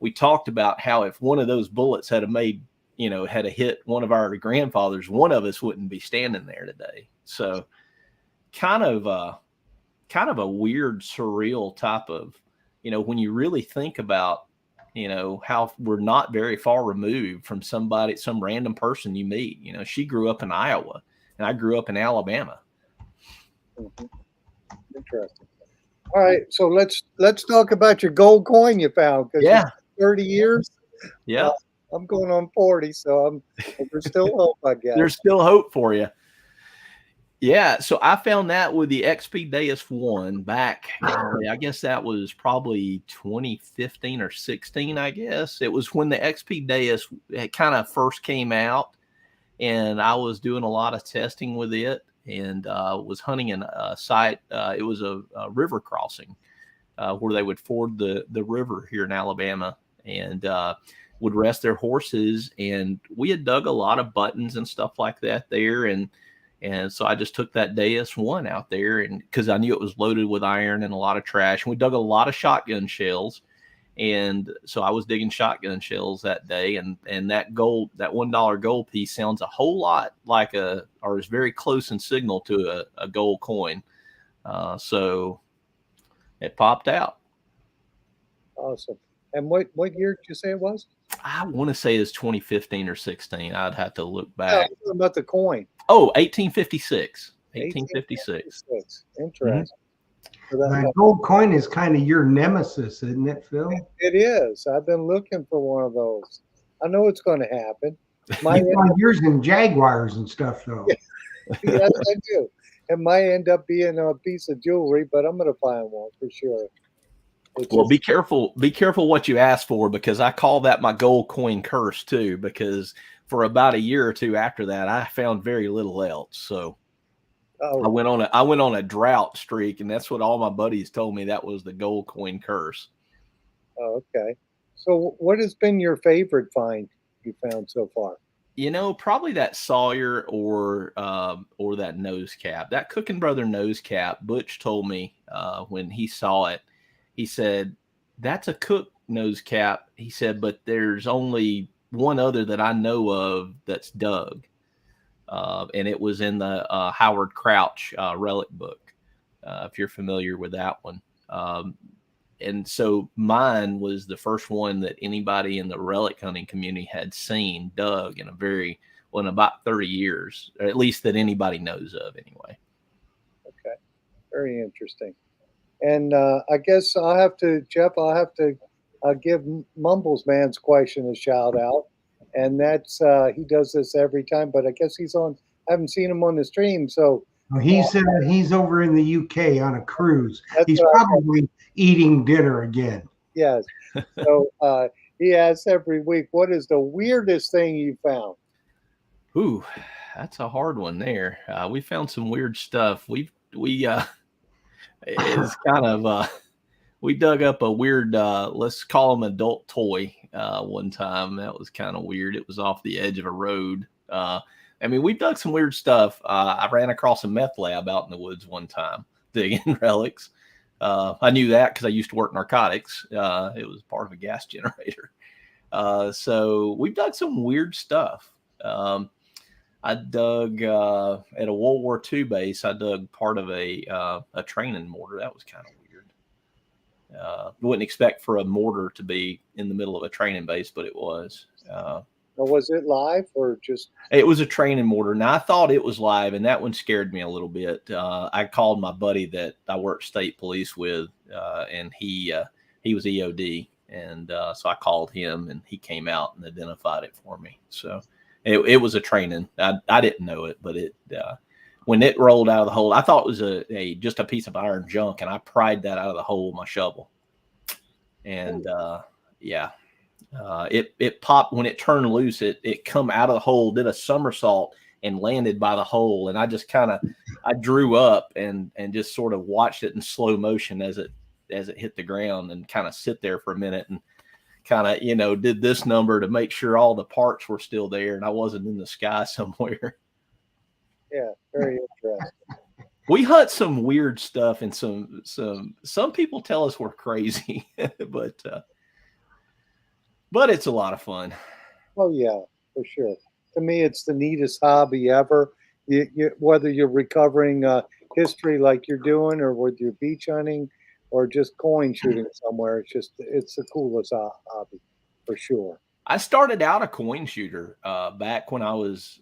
we talked about how if one of those bullets had made, had a hit one of our grandfathers, one of us wouldn't be standing there today. So kind of kind of a weird, surreal type of, when you really think about, how we're not very far removed from somebody, some random person you meet. She grew up in Iowa, and I grew up in Alabama. Mhm. Interesting. All right, so let's talk about your gold coin you found because you Yeah, said 30 years. yeah. Uh, I'm going on 40, so there's still hope, I There's guess. still hope for you. Yeah, so I found that with the XP Deus one back, golly, I guess that was probably 2015 or 16, I guess. It was when the XP Deus kind of first came out, and I was doing a lot of testing with it, and was hunting in a site. It was a river crossing where they would ford the river here in Alabama. and would rest their horses. And we had dug a lot of buttons and stuff like that there. And so I just took that Deus 1 out there, and because I knew it was loaded with iron and a lot of trash. And we dug a lot of shotgun shells. And so I was digging shotgun shells that day, and that $1 gold piece sounds a whole lot like or is very close in signal to a gold coin. So it popped out. Awesome. And what year did you say it was? I want to say it's 2015 or 16. I'd have to look Yeah, back. about the coin. Oh, 1856. 1856. Interesting. So The gold coin is kind of your nemesis, isn't it, Phil? it is. I've been looking for one of those. I know it's going to happen. You find yours in Jaguars and stuff, though. Yes, I do. It might end up being a piece of jewelry, but I'm going to find one for sure. Well, be careful. Be careful what you ask for, because I call that my gold coin curse too, because for about a year or two after that, I found very little else. So I went on a drought streak, and that's what all my buddies told me. That was the gold coin curse. Oh, okay. So what has been your favorite find you found so far? Probably that Sawyer or that nose cap, that Cookin' Brother nose cap. Butch told me when he saw it, he said, that's a Cook nose cap. He said, but there's only one other that I know of that's dug. And it was in the Howard Crouch relic book, if you're familiar with that one. And so mine was the first one that anybody in the relic hunting community had seen dug in about 30 years, or at least that anybody knows of anyway. Okay. Very interesting. And I guess Jeff, I'll have to give Mumbles Man's question a shout out. And that's, he does this every time, but I guess I haven't seen him on the stream. So he's over in the UK on a cruise. He's probably eating dinner again. Yes. So he asks every week, what is the weirdest thing you found? Ooh, that's a hard one there. We found some weird stuff. It's kind of we dug up a weird let's call them adult toy one time. That was kind of weird. It was off the edge of a road. We've dug some weird stuff. I ran across a meth lab out in the woods one time digging relics. I knew that because I used to work narcotics. It was part of a gas generator. So we've dug some weird stuff. I dug at a World War II base. I dug part of a training mortar. That was kind of weird. Wouldn't expect for a mortar to be in the middle of a training base, but it was. Was it live or just? It was a training mortar. Now I thought it was live, and that one scared me a little bit. I called my buddy that I worked state police with, and he was EOD, and so I called him, and he came out and identified it for me. So. It was a training. I didn't know it, but when it rolled out of the hole, I thought it was just a piece of iron junk, and I pried that out of the hole with my shovel. And it popped when it turned loose. It come out of the hole, did a somersault, and landed by the hole. And I just I drew up and just sort of watched it in slow motion as it hit the ground, and kind of sit there for a minute and kind of, did this number to make sure all the parts were still there and I wasn't in the sky somewhere. Yeah, very interesting. We hunt some weird stuff, and some people tell us we're crazy, but it's a lot of fun. Oh yeah, for sure. To me, it's the neatest hobby ever. Whether you're recovering history like you're doing, or with your beach hunting, or just coin shooting somewhere. It's the coolest hobby for sure. I started out a coin shooter back when I was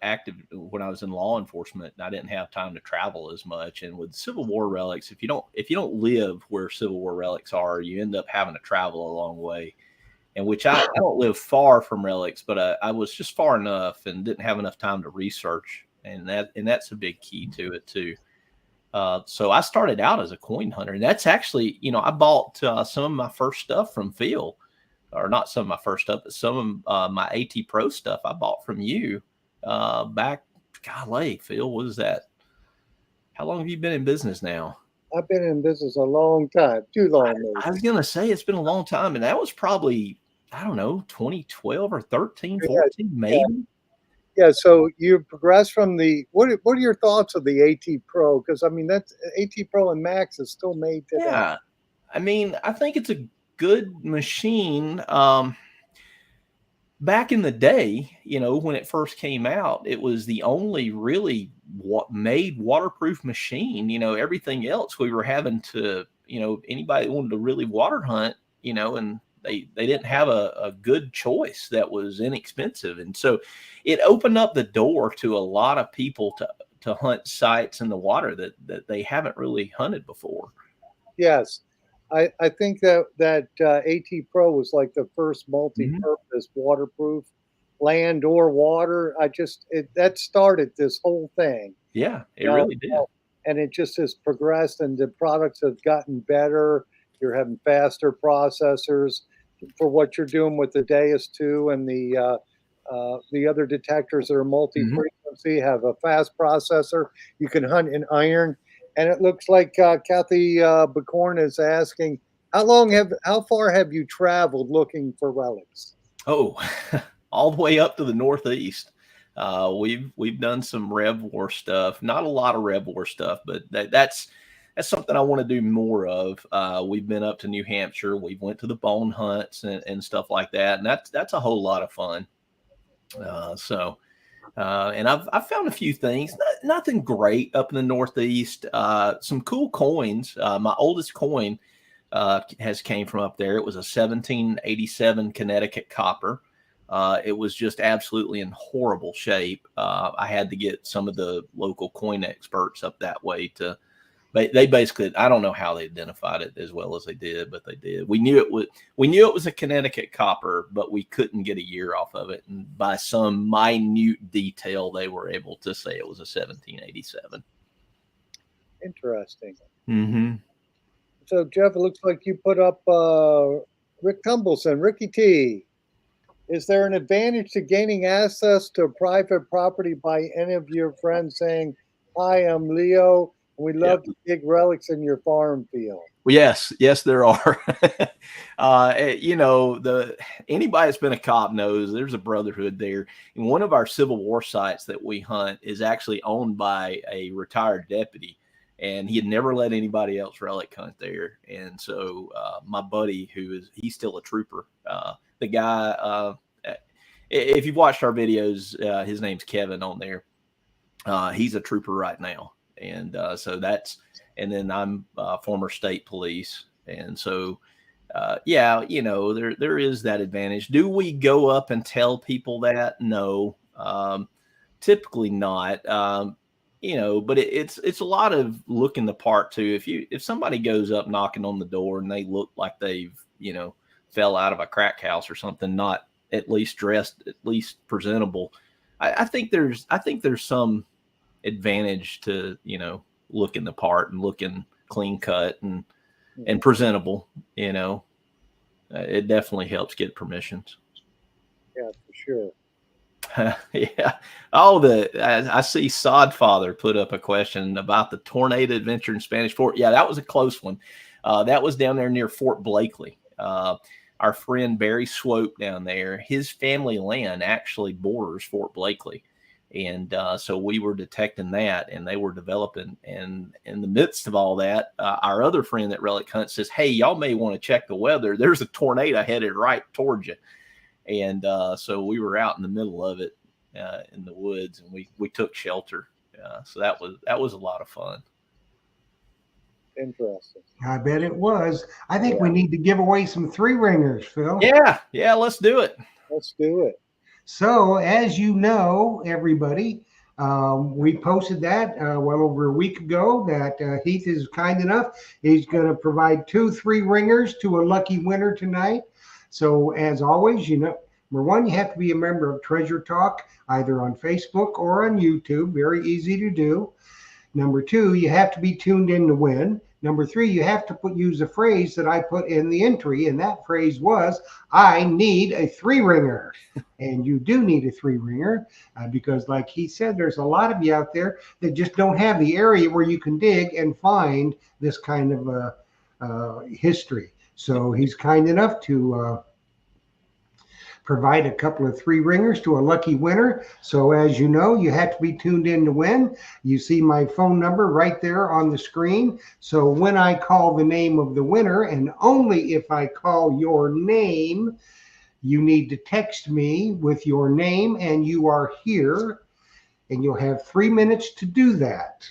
active, when I was in law enforcement. I didn't have time to travel as much. And with Civil War relics, if you don't live where Civil War relics are, you end up having to travel a long way. And which I don't live far from relics, but I was just far enough and didn't have enough time to research. And that's a big key to it too. So I started out as a coin hunter, and that's actually, I bought some of my first stuff from Phil, or not some of my first stuff, but some of my AT Pro stuff I bought from you back, golly, Phil, what is that? How long have you been in business now? I've been in business a long time, too long. I was gonna say it's been a long time, and that was probably, I don't know, 2012 or 13, Yeah, 14, maybe. yeah. So you progressed from the what are your thoughts of the AT Pro? Because I mean that's AT Pro and Max is still made today. Yeah. I mean, I think it's a good machine. Back in the day, when it first came out, it was the only really what made waterproof machine. Everything else we were having to, anybody that wanted to really water hunt, and they didn't have a good choice that was inexpensive. And so it opened up the door to a lot of people to hunt sites in the water that they haven't really hunted before. Yes. I think that AT Pro was like the first multi-purpose waterproof land or water. That started this whole thing. Yeah, it You know, really did. and it just has progressed, and the products have gotten better. You're having faster processors for what you're doing with the Deus 2 and the other detectors that are multi-frequency have a fast processor. You can hunt in iron. And it looks like Kathy Bacorn is asking, how far have you traveled looking for relics? Oh, all the way up to the Northeast. We've done some Rev War stuff. Not a lot of Rev War stuff, but that's something I want to do more of. We've been up to New Hampshire. We went to the bone hunts and stuff like that, and that's a whole lot of fun. And I've found a few things, nothing great up in the Northeast. Some cool coins. My oldest coin has came from up there. It was a 1787 Connecticut copper. It was just absolutely in horrible shape. I had to get some of the local coin experts up that way they basically, I don't know how they identified it as well as they did, but they did. We knew it was a Connecticut copper, but we couldn't get a year off of it. And by some minute detail, they were able to say it was a 1787. Interesting. Mm-hmm. So Jeff, it looks like you put up Rick Tumbleson, Ricky T. Is there an advantage to gaining access to private property by any of your friends saying, "Hi, I'm Leo. We love to dig relics in your farm field"? Well, yes, there are. Anybody that's been a cop knows there's a brotherhood there. And one of our Civil War sites that we hunt is actually owned by a retired deputy, and he had never let anybody else relic hunt there. And so my buddy, he's still a trooper. The guy, if you've watched our videos, his name's Kevin on there. He's a trooper right now. And and then I'm former state police. And so, there is that advantage. Do we go up and tell people that? No, typically not. But it's a lot of looking the part too. If somebody goes up knocking on the door and they look like they've, fell out of a crack house or something, not at least dressed, at least presentable, I think there's some advantage to looking the part and looking clean cut and presentable. It definitely helps get permissions. Yeah, for sure. Yeah. Oh, I see Sodfather put up a question about the Tornado Adventure in Spanish Fort. Yeah, that was a close one. That was down there near Fort Blakely. Our friend Barry Swope down there, his family land actually borders Fort Blakely. And so we were detecting that, and they were developing. And in the midst of all that, our other friend that relic hunts says, "Hey, y'all may want to check the weather. There's a tornado headed right towards you." And so we were out in the middle of it in the woods, and we took shelter. So that was a lot of fun. Interesting. I bet it was. I think we need to give away some 3-ringers, Phil. Yeah, let's do it. Let's do it. So, as you know, everybody, we posted that well over a week ago that Heath is kind enough. He's going to provide 2 3-ringers to a lucky winner tonight. So, as always, number one, you have to be a member of Treasure Talk, either on Facebook or on YouTube. Very easy to do. Number 2, you have to be tuned in to win. Number 3, you have to use a phrase that I put in the entry, and that phrase was, I need a 3-ringer. And you do need a 3-ringer because, like he said, there's a lot of you out there that just don't have the area where you can dig and find this kind of history. So he's kind enough to provide a couple of 3-ringers to a lucky winner. So as you know, you have to be tuned in to win. You see my phone number right there on the screen. So when I call the name of the winner, and only if I call your name, you need to text me with your name and you are here, and you'll have 3 minutes to do that.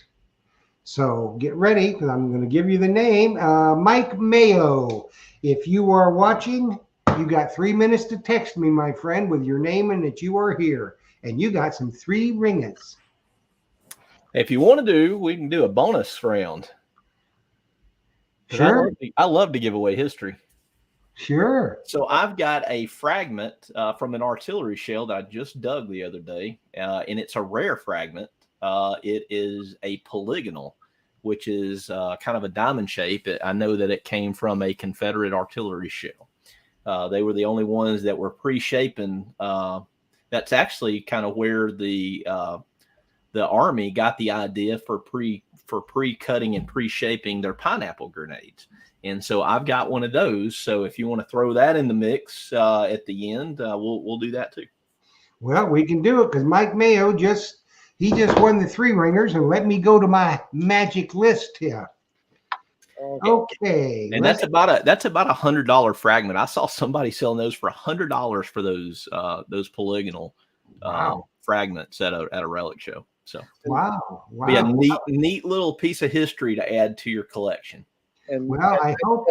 So get ready, because I'm going to give you the name. Mike Mayo. If you are watching, you got 3 minutes to text me, my friend, with your name and that you are here. And you got some 3 ringers. If you want to do, we can do a bonus round. Sure. I love to give away history. Sure. So I've got a fragment from an artillery shell that I just dug the other day, and it's a rare fragment. It is a polygonal, which is kind of a diamond shape. I know that it came from a Confederate artillery shell. They were the only ones that were pre-shaping. That's actually kind of where the Army got the idea for pre-cutting and pre-shaping their pineapple grenades. And so I've got one of those. So if you want to throw that in the mix at the end, we'll do that too. Well, we can do it because Mike Mayo just won the 3-ringers, and let me go to my magic list here. Okay. And that's about $100 fragment. I saw somebody selling those for $100 for those polygonal fragments at a relic show. So wow. Be a neat little piece of history to add to your collection. And I hope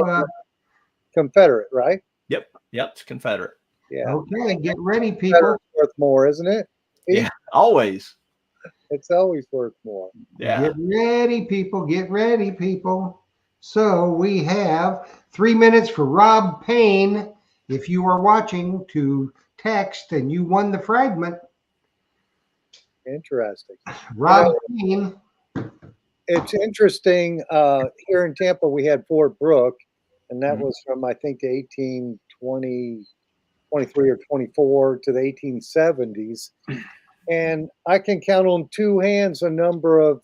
Confederate, right? Yep, it's Confederate. Yeah. Okay, get ready, people. Worth more, isn't it? Yeah, always. It's always worth more. Yeah. Get ready, people. Get ready, people. So we have 3 minutes for Rob Payne. If you are watching, to text and you won the fragment. Interesting. Rob Payne. It's interesting. Here in Tampa, we had Fort Brooke, and that was from, I think, the 1823 or 24 to the 1870s. And I can count on 2 hands a number of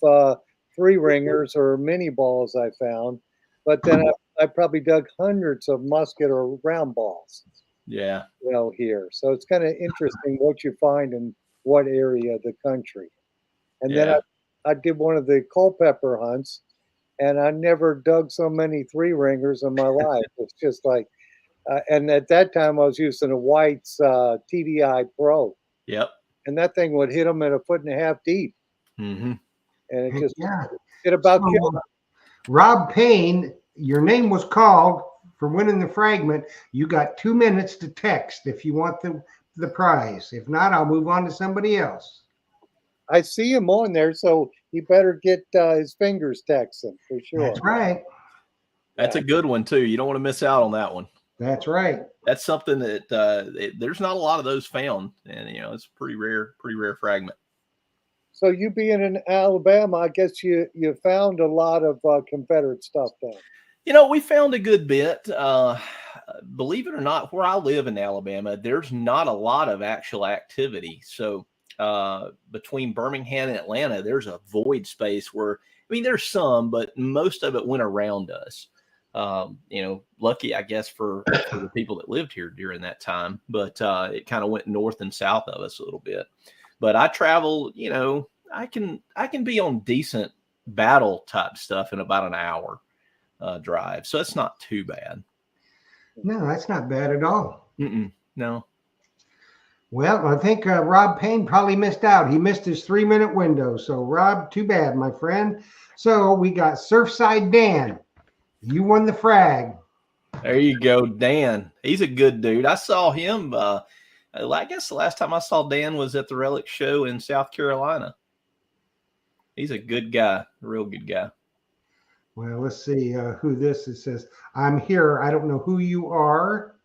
3-ringers or mini balls I found. But then I probably dug hundreds of musket or round balls. Yeah. Here. So it's kind of interesting what you find in what area of the country. And then I did one of the Culpeper hunts, and I never dug so many 3-ringers in my life. It's just like, and at that time I was using a White's TDI Pro. Yep. And that thing would hit them at 1.5 feet deep. Mm-hmm. And it just it about killed. Rob Payne, your name was called for winning the fragment. You got 2 minutes to text if you want the prize. If not, I'll move on to somebody else. I see him on there, so he better get his fingers texting for sure. That's right. That's a good one too. You don't want to miss out on that one. That's right. That's something that there's not a lot of those found, and it's a pretty rare fragment. So you being in Alabama, I guess you found a lot of Confederate stuff then. We found a good bit. Believe it or not, where I live in Alabama, there's not a lot of actual activity. So between Birmingham and Atlanta, there's a void space where, there's some, but most of it went around us. Lucky, I guess, for the people that lived here during that time, but it kind of went north and south of us a little bit. But I travel, I can be on decent battle type stuff in about an hour drive. So it's not too bad. No, that's not bad at all. No. Well, I think Rob Payne probably missed out. He missed his 3-minute window. So, Rob, too bad, my friend. So we got Surfside Dan. You won the frag. There you go, Dan. He's a good dude. I saw him. I guess the last time I saw Dan was at the Relic Show in South Carolina. He's a good guy, a real good guy. Well, let's see who this is. It says, I'm here. I don't know who you are.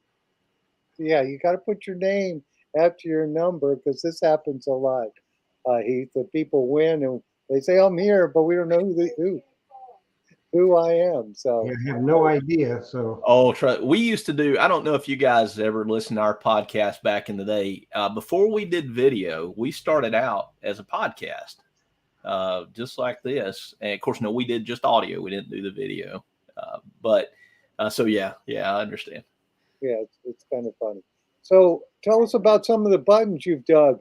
Yeah, you got to put your name after your number because this happens a lot. Heath, the people win and they say, I'm here, but we don't know who. who I am. So Yeah, I have no idea. So Oh, we used to do, I don't know if you guys ever listened to our podcast back in the day. Before we did video, we started out as a podcast, just like this. And of course, no, we did just audio. We didn't do the video. So yeah, I understand. yeah, it's kind of funny. So tell us about some of the buttons you've dug.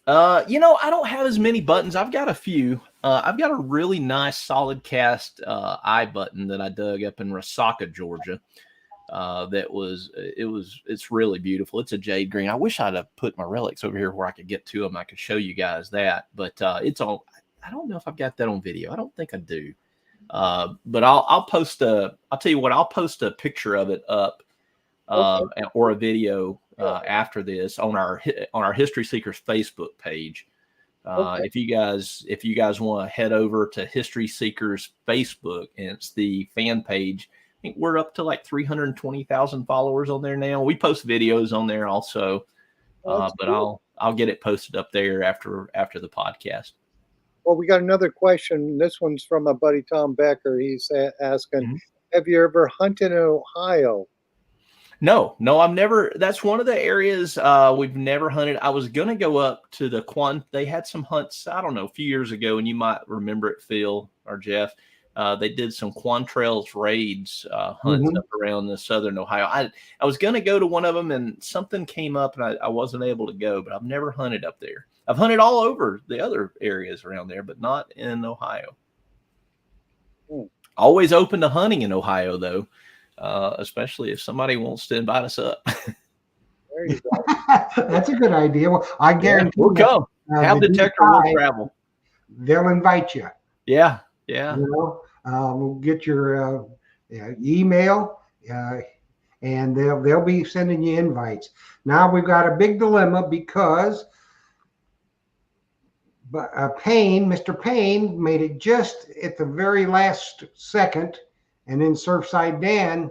I don't have as many buttons. I've got a few. I've got a really nice solid cast eye button that I dug up in Resaca, Georgia. It's really beautiful. It's a jade green. I wish I'd have put my relics over here where I could get to them. I could show you guys that, but it's all. I don't know if I've got that on video. I don't think I do. But I'll post I'll tell you what. I'll post a picture of it up, or a video after this on our History Seekers Facebook page. If you guys want to head over to History Seekers Facebook, and it's the fan page. I think we're up to like 320,000 followers on there now. We post videos on there also, but cool. I'll get it posted up there after the podcast. Well, we got another question. This one's from my buddy Tom Becker. He's asking, have you ever hunted in Ohio? No, I've never. That's one of the areas we've never hunted. I was going to go up to the they had some hunts, I don't know, a few years ago, and you might remember it, Phil or Jeff. They did some Quantrells raids hunts up around the southern Ohio. I was going to go to one of them, and something came up, and I wasn't able to go, but I've never hunted up there. I've hunted all over the other areas around there, but not in Ohio. Always open to hunting in Ohio, though. Especially if somebody wants to invite us up. There you go. That's a good idea. Well, I guarantee we'll come. Have detector will travel. They'll invite you. Yeah. We'll get your email, and they'll be sending you invites. Now we've got a big dilemma because Mr. Payne made it just at the very last second. And then Surfside Dan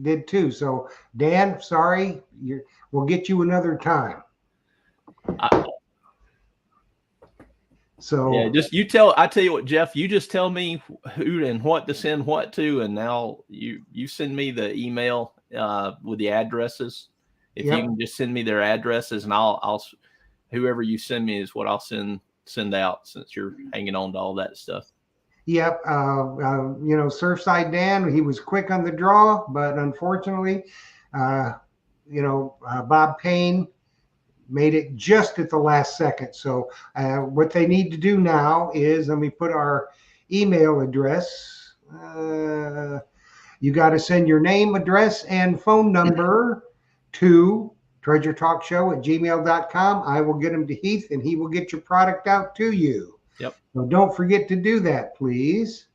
did too. So Dan, sorry, we'll get you another time. So yeah, I tell you what, Jeff, you just tell me who and what to send what to, and now you send me the email with the addresses. If you can just send me their addresses, and I'll whoever you send me is what I'll send out, since you're hanging on to all that stuff. Yep. Surfside Dan, he was quick on the draw, but unfortunately, Bob Payne made it just at the last second. So what they need to do now is, let me put our email address. You got to send your name, address, and phone number to treasuretalkshow@gmail.com. I will get them to Heath, and he will get your product out to you. Yep. So don't forget to do that, please.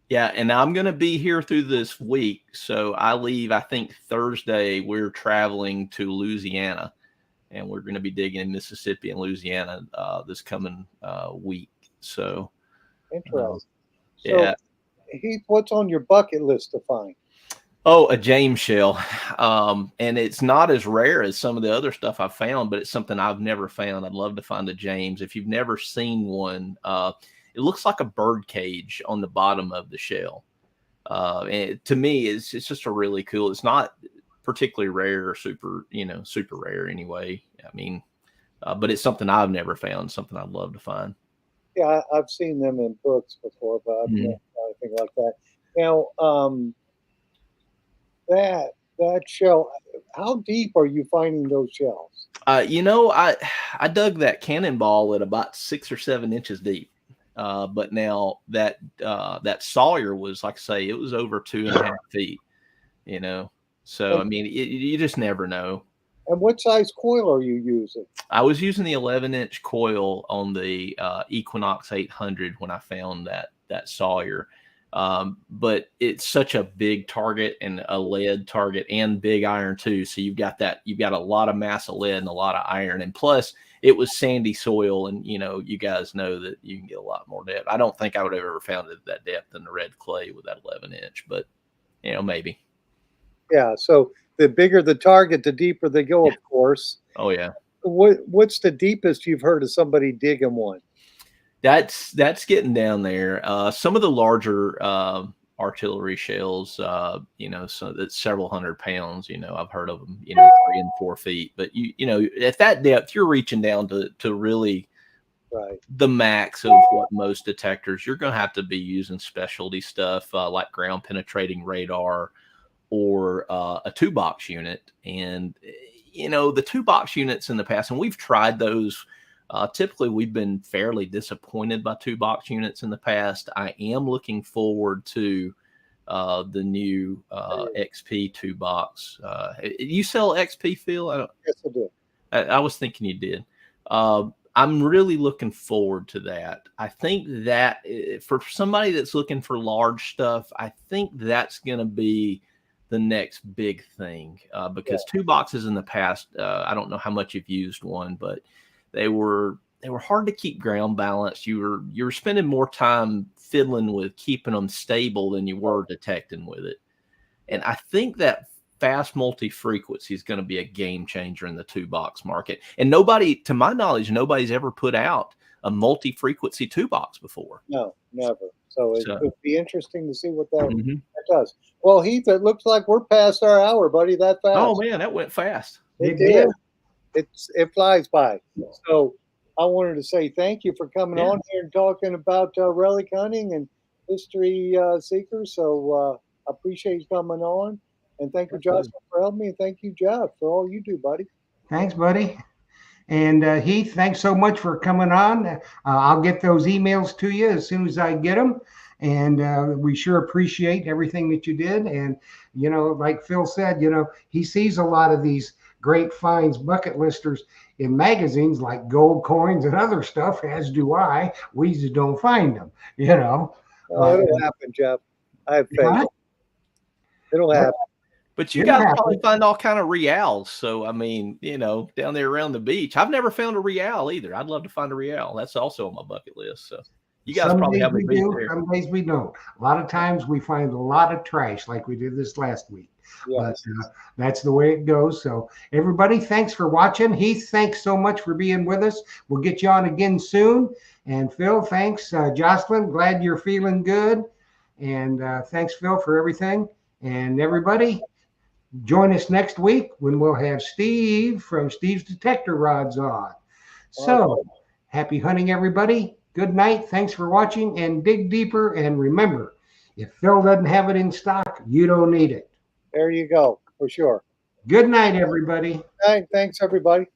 Yeah, and I'm going to be here through this week. So I leave, I think, Thursday. We're traveling to Louisiana, and we're going to be digging in Mississippi and Louisiana this coming week. So interesting. Yeah. Heath, what's on your bucket list to find? Oh, a James shell. And it's not as rare as some of the other stuff I've found, but it's something I've never found. I'd love to find a James. If you've never seen one, it looks like a bird cage on the bottom of the shell. And to me, it's just a really cool, it's not particularly rare or super rare anyway. I mean, but it's something I've never found, something I'd love to find. Yeah, I've seen them in books before, but I've never found anything like that. Now, that shell, how deep are you finding those shells? I dug that cannonball at about 6 or 7 inches deep. But now that Sawyer was, like I say, it was over 2.5 feet, so I mean, you just never know. And what size coil are you using? I was using the 11-inch coil on the Equinox 800 when I found that Sawyer. But it's such a big target, and a lead target, and big iron too. So you've got a lot of mass of lead and a lot of iron. And plus it was sandy soil, and you guys know that you can get a lot more depth. I don't think I would have ever found it at that depth in the red clay with that 11-inch, but maybe. Yeah. So the bigger the target, the deeper they go, of course. Oh yeah. What's the deepest you've heard of somebody digging one? That's getting down there. Some of the larger artillery shells, so that's several hundred pounds. I've heard of them, 3 and 4 feet. But at that depth, you're reaching down to really Right. the max of what most detectors. You're going to have to be using specialty stuff like ground penetrating radar or a 2-box unit. And the 2-box units in the past, and we've tried those. Typically, we've been fairly disappointed by 2-box units in the past. I am looking forward to the new XP 2-box. You sell XP, Phil? Yes, I do. I was thinking you did. I'm really looking forward to that. I think that for somebody that's looking for large stuff, I think that's going to be the next big thing because 2 boxes in the past, I don't know how much you've used one, but they were hard to keep ground balanced. You were spending more time fiddling with keeping them stable than you were detecting with it. And I think that fast multi-frequency is going to be a game changer in the 2-box market. And nobody, to my knowledge, nobody's ever put out a multi-frequency 2-box before. No, never. So it would be interesting to see what that does. Well, Heath, it looks like we're past our hour, buddy. That fast. Oh man, that went fast. It did. It flies by. So I wanted to say thank you for coming on here and talking about relic hunting and history seekers. So I appreciate you coming on. And thank you, Jocelyn, for helping me. And thank you, Jeff, for all you do, buddy. Thanks, buddy. And Heath, thanks so much for coming on. I'll get those emails to you as soon as I get them. And we sure appreciate everything that you did. And, like Phil said, he sees a lot of these great finds, bucket listers in magazines like Gold Coins and other stuff, as do I. We just don't find them, It'll happen, Jeff. I have faith. It'll happen. But you guys probably find all kind of reals. So, I mean, down there around the beach. I've never found a real either. I'd love to find a real. That's also on my bucket list. So you guys probably have a beach there. Some days we don't. A lot of times we find a lot of trash like we did this last week. Yes. But that's the way it goes. So everybody, thanks for watching. Heath, thanks so much for being with us. We'll get you on again soon. And Phil, thanks. Jocelyn, glad you're feeling good. And thanks, Phil, for everything. And everybody, join us next week when we'll have Steve from Steve's Detector Rods on. So happy hunting, everybody. Good night. Thanks for watching, and dig deeper. And remember, if Phil doesn't have it in stock, you don't need it. There you go, for sure. Good night, everybody. Thanks, everybody.